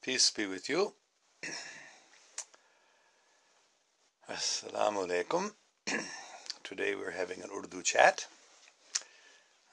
Peace be with you. Assalamu alaikum. Today we're having an Urdu chat.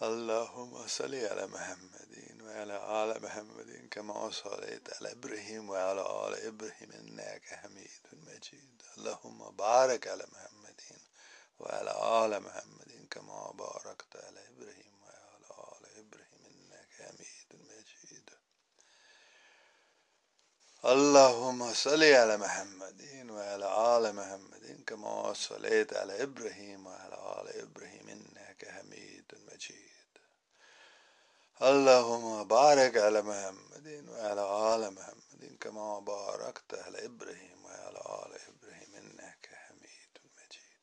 اللهم صل على محمد وعلى آل محمد كما صليت على إبراهيم وعلى آل إبراهيم إنك حميد مجيد. اللهم بارك على محمد وعلى آل محمد كما باركت على إبراهيم وعلى آل إبراهيم إنك حميد مجيد. اللهم صل على محمد وعلى آل محمد كما صليت على إبراهيم وعلى آل إبراهيم إنك حميد مجيد. اللهم بارك على محمد وعلى آل محمد كما باركت على إبراهيم وعلى آل إبراهيم إنك حميد مجيد.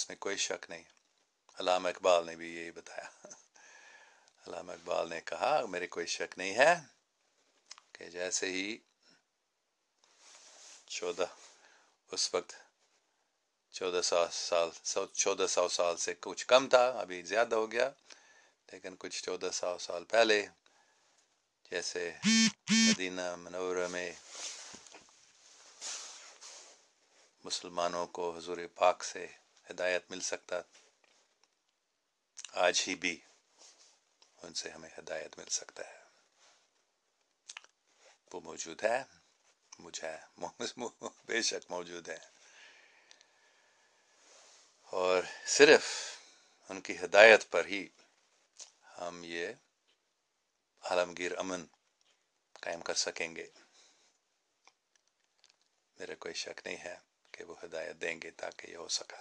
اس میں کوئی شک نہیں. علامہ اقبال نے بھی یہی بتایا. علامہ اقبال نے کہا میرے کوئی شک نہیں ہے کہ جیسے ہی 1400 سال سے کچھ کم تھا، ابھی زیادہ ہو گیا، لیکن کچھ 1400 سال پہلے جیسے مدینہ منورہ میں مسلمانوں کو حضور پاک سے ہدایت مل سکتا، آج ہی بھی ان سے ہمیں ہدایت مل سکتا ہے. وہ موجود ہے، مجھے بے شک موجود ہے، اور صرف ان کی ہدایت پر ہی ہم یہ عالمگیر امن قائم کر سکیں گے. میرا کوئی شک نہیں ہے کہ وہ ہدایت دیں گے تاکہ یہ ہو سکے.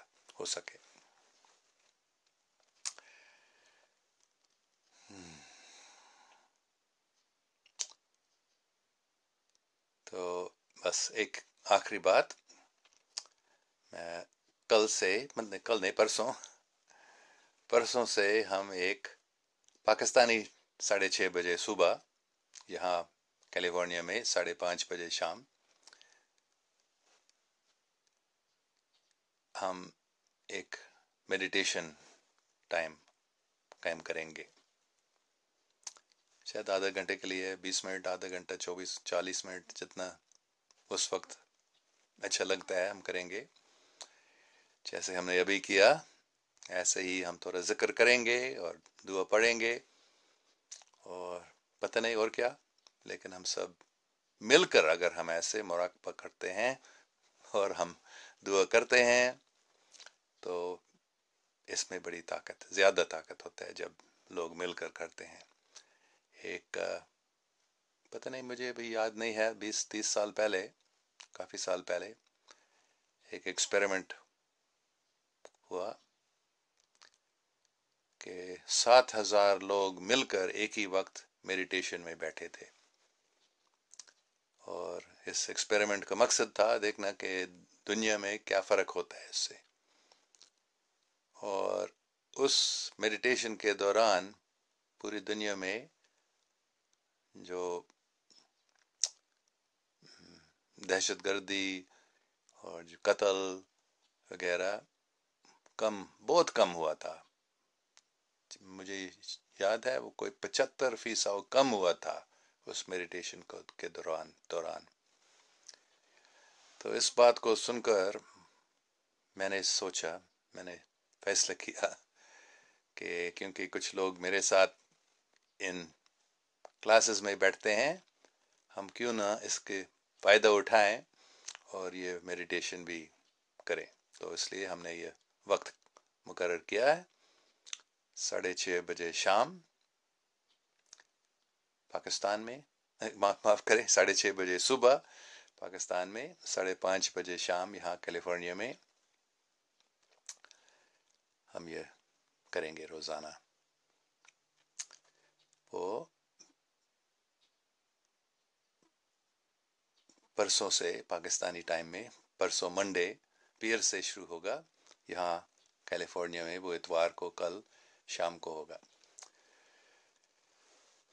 تو بس ایک آخری بات، میں کل نہیں پرسوں سے ہم ایک پاکستانی 6:30 بجے صبح، یہاں کیلیفورنیا میں 5:30 بجے شام، ہم ایک میڈیٹیشن ٹائم قائم کریں گے. شاید آدھا گھنٹے کے لیے 20 منٹ، آدھا گھنٹہ 40 منٹ، جتنا اس وقت اچھا لگتا ہے ہم کریں گے. جیسے ہم نے ابھی کیا ایسے ہی ہم تھوڑا ذکر کریں گے اور دعا پڑھیں گے، اور پتہ نہیں اور کیا، لیکن ہم سب مل کر اگر ہم ایسے مراقبہ کرتے ہیں اور ہم دعا کرتے ہیں تو اس میں بڑی زیادہ طاقت ہوتا ہے جب لوگ مل کر کرتے ہیں. ایک پتہ نہیں، مجھے بھی یاد نہیں ہے، 20-30 سال پہلے، کافی سال پہلے ایک ایکسپیریمنٹ ہوا کہ 7,000 لوگ مل کر ایک ہی وقت میڈیٹیشن میں بیٹھے تھے، اور اس ایکسپیریمنٹ کا مقصد تھا دیکھنا کہ دنیا میں کیا فرق ہوتا ہے اس سے. اور اس میڈیٹیشن کے دوران پوری دنیا میں جو دہشت گردی اور جو قتل وغیرہ بہت کم ہوا تھا. مجھے یاد ہے وہ کوئی 75% کم ہوا تھا اس میڈیٹیشن کے دوران. تو اس بات کو سن کر میں نے فیصلہ کیا کہ کیونکہ کچھ لوگ میرے ساتھ ان کلاسز میں بیٹھتے ہیں، ہم کیوں نہ اس کے فائدہ اٹھائیں اور یہ میڈیٹیشن بھی کریں. تو اس لیے ہم نے یہ وقت مقرر کیا ہے، 6:30 بجے شام پاکستان میں، معاف کریں، 6:30 بجے صبح پاکستان میں، 5:30 بجے شام یہاں کیلیفورنیا میں ہم یہ کریں گے روزانہ. وہ پرسوں سے پاکستانی ٹائم میں، پرسوں منڈے پیر سے شروع ہوگا یہاں کیلیفورنیا میں، وہ اتوار کو کل شام کو ہوگا.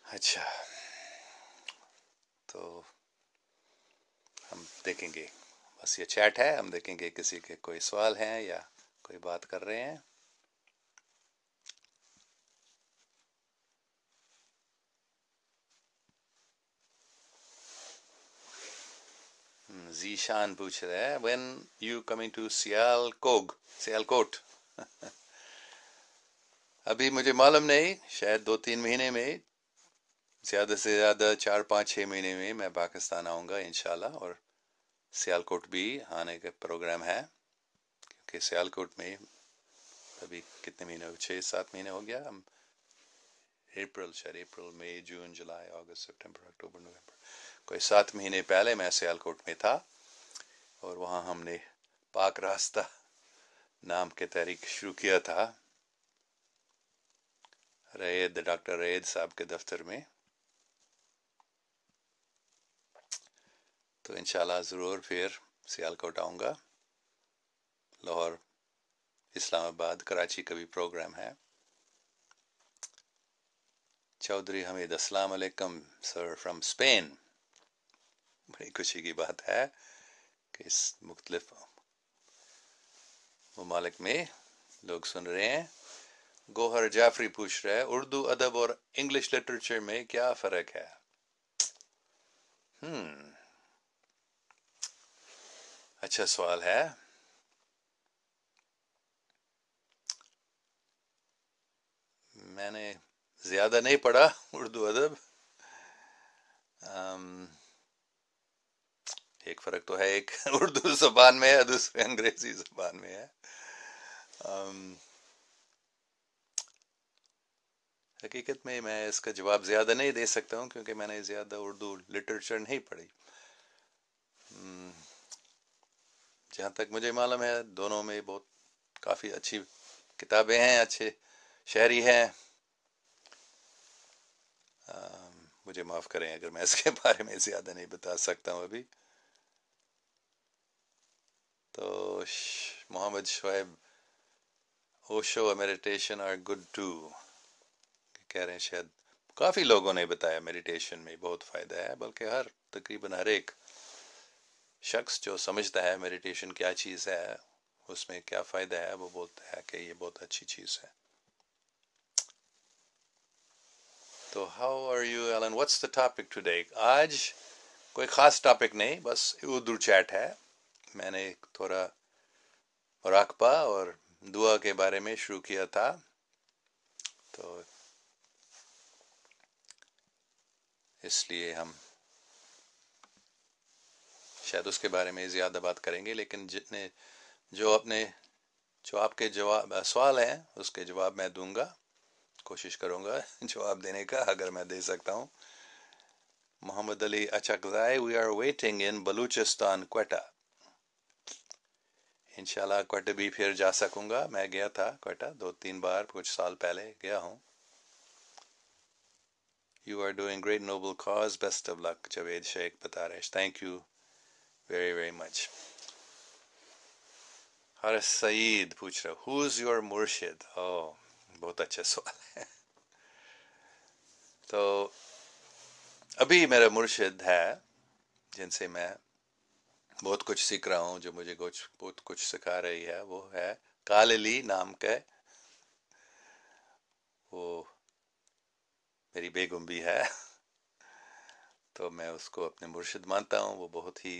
اچھا، تو ہم دیکھیں گے، بس یہ چیٹ ہے، ہم دیکھیں گے کسی کے کوئی سوال ہیں یا کوئی بات کر رہے ہیں. ذیشان پوچھ رہا ہے when you coming to Sialkot. ابھی مجھے معلوم نہیں، شاید 2-3 مہینے میں، زیادہ سے زیادہ 4-5-6 مہینے میں میں پاکستان آؤں گا انشاءاللہ. اور سیالکوٹ بھی آنے کا پروگرام ہے، کیونکہ سیالکوٹ میں ابھی کتنے مہینے 6-7 مہینے ہو گیا. ہم اپریل مئی جون جولائی اگست سپٹمبر اکتوبر نومبر، کوئی 7 مہینے پہلے میں سیالکوٹ میں تھا، اور وہاں ہم نے پاک راستہ نام کے تحریک شروع کیا تھا ڈاکٹر رید صاحب کے دفتر میں. تو انشاءاللہ ضرور پھر سیالکوٹ آؤں گا. لاہور اسلام آباد کراچی کا بھی پروگرام ہے. چودھری حمید السلام علیکم سر فرام اسپین. بڑی خوشی کی بات ہے کہ اس مختلف ممالک میں لوگ سن رہے ہیں. گوہر جعفری پوچھ رہے ہیں اردو ادب اور انگلش لٹریچر میں کیا فرق ہے؟ اچھا سوال ہے. میں نے زیادہ نہیں پڑھا اردو ادب. ایک فرق تو ہے، ایک اردو زبان میں ہے، دوسرے انگریزی زبان میں ہے. حقیقت میں اس کا جواب زیادہ نہیں دے سکتا ہوں کیونکہ میں نے زیادہ اردو لٹریچر نہیں پڑھی. جہاں تک مجھے معلوم ہے دونوں میں بہت کافی اچھی کتابیں ہیں، اچھے شاعری ہیں. مجھے معاف کریں اگر میں اس کے بارے میں زیادہ نہیں بتا سکتا ہوں ابھی. تو Muhammad Shoaib Osho meditation are good to کہہ رہے ہیں شاید کافی لوگوں نے بتایا میڈیٹیشن میں بہت فائدہ ہے، بلکہ تقریباً ہر ایک شخص جو سمجھتا ہے میڈیٹیشن کیا چیز ہے، اس میں کیا فائدہ ہے، وہ بولتا ہے کہ یہ بہت اچھی چیز ہے. تو how are you Allen, what's the topic today? آج کوئی خاص ٹاپک نہیں، بس اردو چیٹ ہے. میں نے تھوڑا مراقبہ اور دعا کے بارے میں شروع کیا تھا، تو اس لیے ہم شاید اس کے بارے میں زیادہ بات کریں گے. لیکن جو آپ کے سوال ہیں اس کے جواب میں دوں گا، کوشش کروں گا جواب دینے کا اگر میں دے سکتا ہوں. Muhammad Ali Achakzai, we are waiting in Balochistan Quetta. انشاءاللہ کوئٹہ بھی پھر جا سکوں گا. میں گیا تھا کوئٹہ 2-3 بار، کچھ سال پہلے گیا ہوں. You are doing great noble cause, best of luck. Javed Sheikh بتا رہے، thank you very very much. Haris Saeed پوچھ رہا ہو از یور مرشد؟ بہت اچھا سوال ہے. تو ابھی میرا مرشد ہے جن سے میں بہت کچھ سیکھ رہا ہوں، جو مجھے بہت کچھ سکھا رہی ہے، وہ ہے کاللی نام کا. وہ میری بیگم بھی ہے، تو میں اس کو اپنے مرشد مانتا ہوں. وہ بہت ہی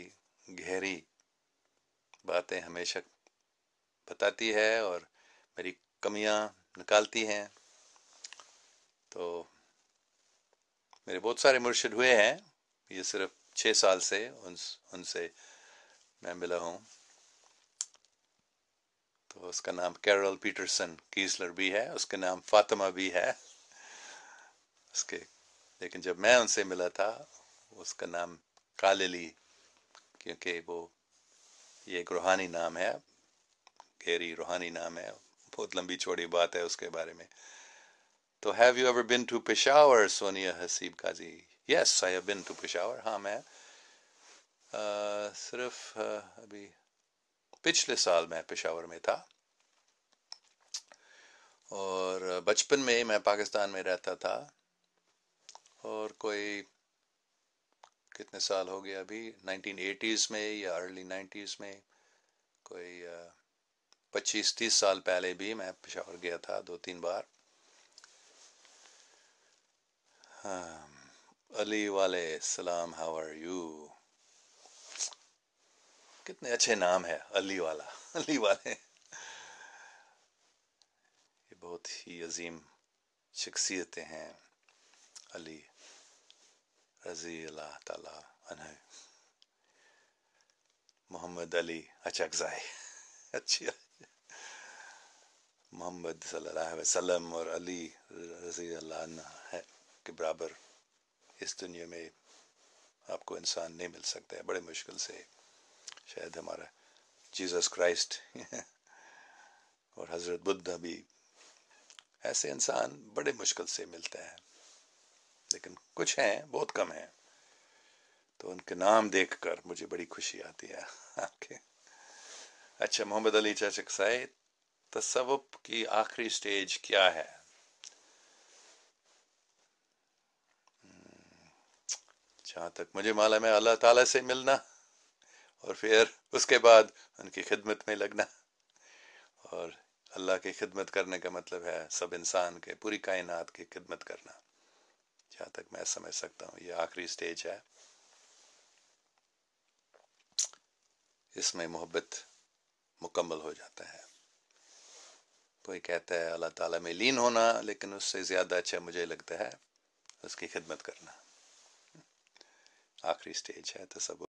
گہری باتیں ہمیشہ بتاتی ہے اور میری کمیاں نکالتی ہیں. تو میرے بہت سارے مرشد ہوئے ہیں، یہ صرف 6 سال سے ان سے میں ملا ہوں. تو اس کا نام کیرول پیٹرسن کیسلر بھی ہے، اس کا نام فاطمہ بھی ہے لیکن جب میں ان سے ملا تھا اس کا نام کاللی، کیونکہ وہ یہ ایک روحانی نام ہے، گہری روحانی نام ہے. بہت لمبی چوڑی بات ہے اس کے بارے میں. تو have you ever been to Peshawar? Sonia Haseeb Qazi, yes I have been to Peshawar. ہاں میں صرف ابھی پچھلے سال میں پشاور میں تھا، اور بچپن میں میں پاکستان میں رہتا تھا. اور کوئی کتنے سال ہو گیا ابھی، 1980s میں یا ارلی 90s میں، کوئی 25-30 سال پہلے بھی میں پشاور گیا تھا 2-3 بار. علی والے السلام، ہاؤ آر یو؟ کتنے اچھے نام ہے، علی والا، علی والے. یہ بہت ہی عظیم شخصیتیں ہیں، علی رضی اللہ تعالی عنہ. محمد علی اچکزائی، اچھی محمد صلی اللہ علیہ وسلم اور علی رضی اللہ عنہ ہے کے برابر اس دنیا میں آپ کو انسان نہیں مل سکتا ہے، بڑے مشکل سے. شاید ہمارا جیزس کرائسٹ اور حضرت بدھا بھی ایسے انسان بڑے مشکل سے ملتے ہیں، لیکن کچھ ہیں، بہت کم ہیں. تو ان کے نام دیکھ کر مجھے بڑی خوشی آتی ہے. اچھا، محمد علی چچکسائی، تصوف کی آخری سٹیج کیا ہے؟ جہاں تک مجھے معلوم ہے اللہ تعالیٰ سے ملنا، اور پھر اس کے بعد ان کی خدمت میں لگنا. اور اللہ کی خدمت کرنے کا مطلب ہے سب انسان کے، پوری کائنات کی خدمت کرنا. جہاں تک میں سمجھ سکتا ہوں یہ آخری سٹیج ہے. اس میں محبت مکمل ہو جاتا ہے. کوئی کہتا ہے اللہ تعالیٰ میں لین ہونا، لیکن اس سے زیادہ اچھا مجھے لگتا ہے اس کی خدمت کرنا. آخری سٹیج ہے تصوف.